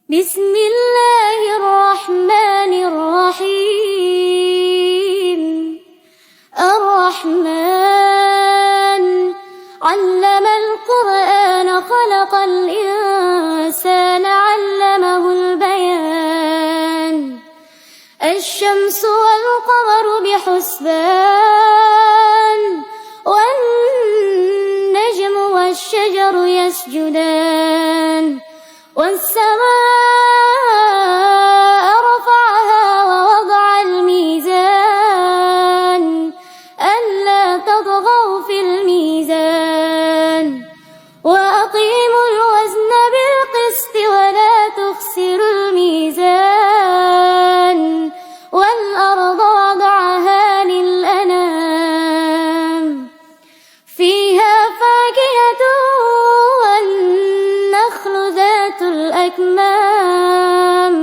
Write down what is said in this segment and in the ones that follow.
بسم الله الرحمن الرحيم. الرحمن علم القرآن خلق الإنسان علمه البيان. الشمس والقمر بحسبان والنجم والشجر يسجدان. والسماء رفعها ووضع الميزان ألا تطغوا في الميزان وأقيموا الوزن بالقسط ولا تخسروا الميزان والأرض وضعها للأنام فيها فاكهة والنخل ذات الأكمام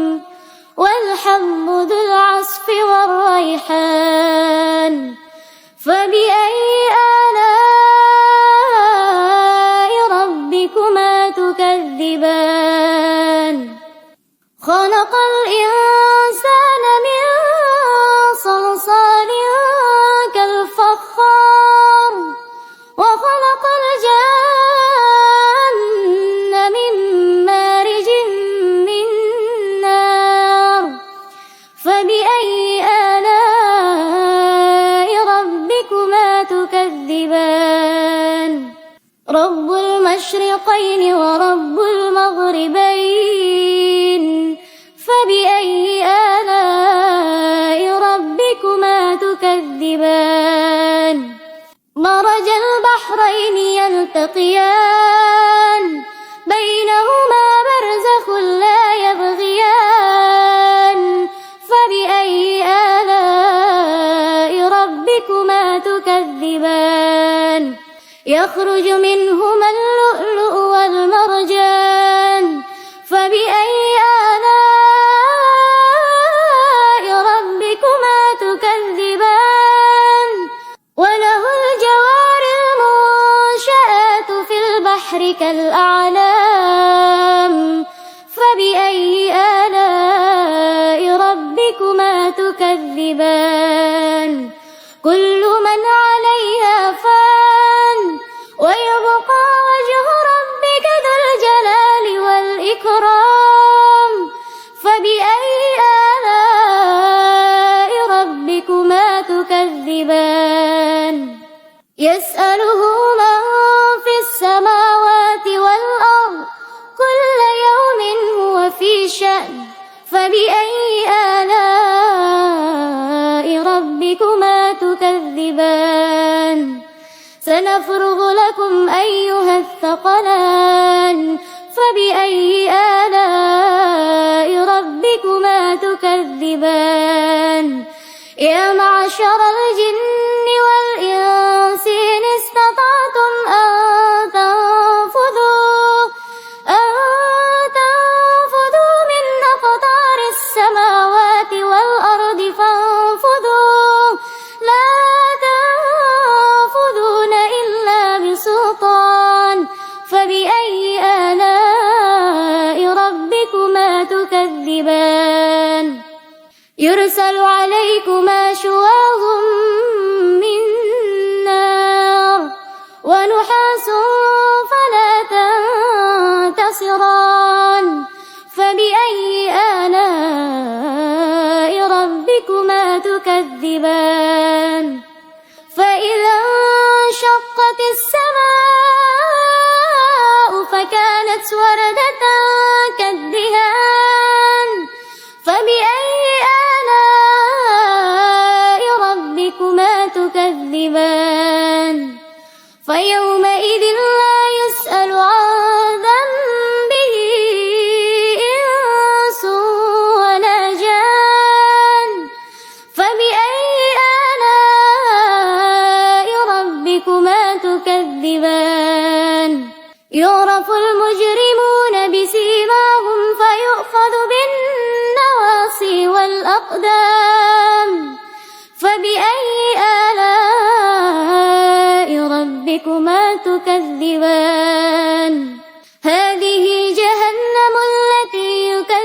والحب ذو العصف والريحان. فبأي آلاء ربكما تكذبان؟ خلق الإنسان من صلصال كالفخار وخلق الجن من مارج من نار. فبأي آلاء ربكما تكذبان؟ رب المشرقين ورب المغربين. فبأي آلاء ربكما تكذبان؟ مرج البحرين يلتقيان بينهما برزخ لا يبغيان. فبأي آلاء ربكما تكذبان؟ يخرج منهما اللؤلؤ والمرجان. فبأي آلاء ربكما تكذبان؟ وله الجوار المنشآت في البحر كالأعلام. فبأي آلاء ربكما تكذبان؟ كل من عليها فان ويبقى وجه ربك ذو الجلال والإكرام. فبأي آلاء ربكما تكذبان؟ يسأله من في السماوات والأرض كل يوم هو في شأن. فبأي آلاء ربكما تكذبان؟ سنفرغ لكم أيها الثقلان. فبأي آلاء ربكما تكذبان؟ يا معشر الجن والإنس إن استطعتم أن تنفذوا من أقطار السماوات والأرض فانفذوا لا تنفذون إلا بسلطان. فبأي آلاء ربكما تكذبان؟ يرسل عليكما شواظ من نار ونحاس فلا تنتصران. فبأي آلاء ربكما تكذبان؟ فإذا انشقت السماء فكانت وردة كالدهان. فبأي آلاء ربكما تكذبان؟ فيومئذ لا يسأل عن ذنبه إنس ولا جان. فبأي آلاء ربكما تكذبان؟ يعرف المجرمون بسيماهم فيؤخذ بالنواصي والأقدام. فبأي آلاء ربكما تكذبان؟ هذه جهنم التي يكذب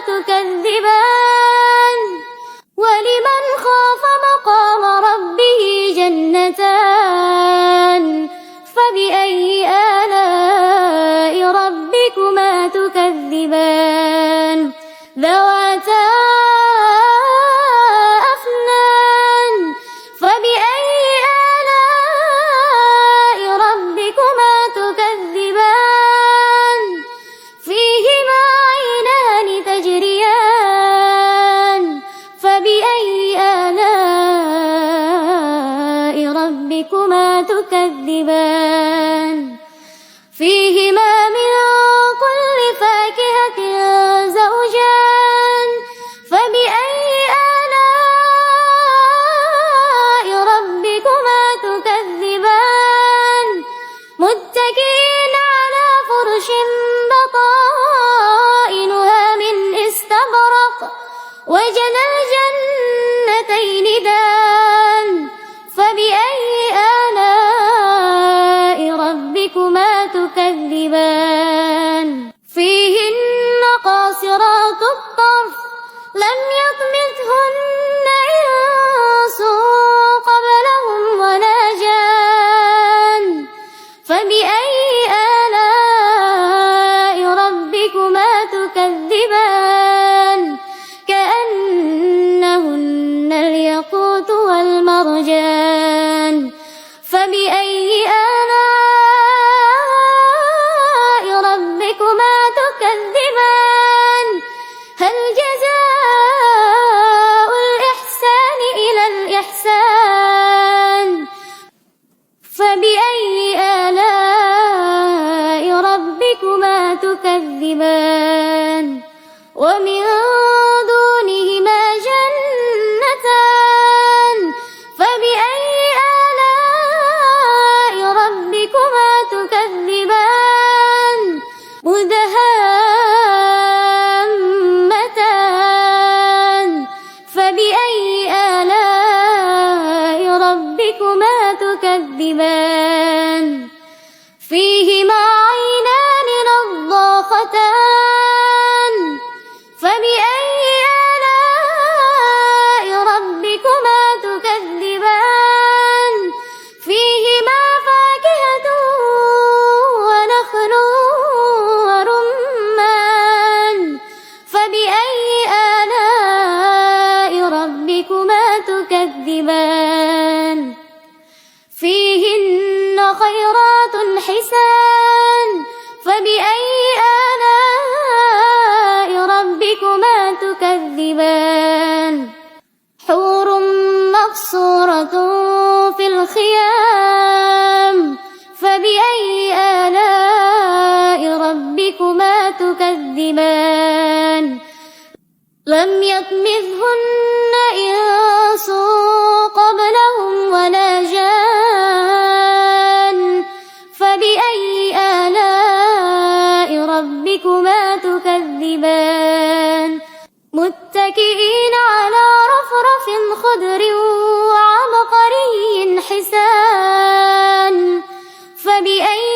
تكذبان ولمن خاف مقام ربه جنتان فبأي آلاء ربكما تكذبان ذواتا أفنان فبأي آلاء ربكما تكذبان فيهما عينان تجريان فبأي آلاء ربكما تكذبان فيهما من كل فاكهة زوجان فبأي آلاء ربكما تكذبان متكئين على فرش بطائنها من استبرق وجنى الجنتين دان فبأي آلاء ربكما تكذبان فيهن قاصرات الطرف لم يطمثهن إنس قبلهم ولا جان فبأي آلاء ربكما تكذبان كأنهن الياقوت والمرجان فبأي آلاء ربكما تكذبان هل جزاء الإحسان إلى الإحسان فبأي آلاء ربكما تكذبان ومن دونهما جنتان فبأي آلاء ربكما تكذبان مدهامتان فبأي آلاء ربكما تكذبان فيهما عينان نضاختان فبأي آلاء ربكما تكذبان فيهما فاكهة ونخل ورمان فبأي آلاء ربكما تكذبان فيهن خيرات حسان فبأي آلاء ربكما تكذبان حور مقصورة في الخيام فبأي آلاء ربكما تكذبان لم يطمثهن إنس قبلهم ولا جان فبأي آلاء ربكما تكذبان متكئين على رفرف خضر وعبقري حسان فبأي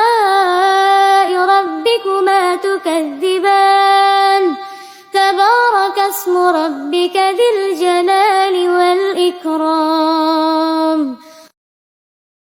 آلاء ربكما تكذبان تبارك اسم ربك ذي الجلال والإكرام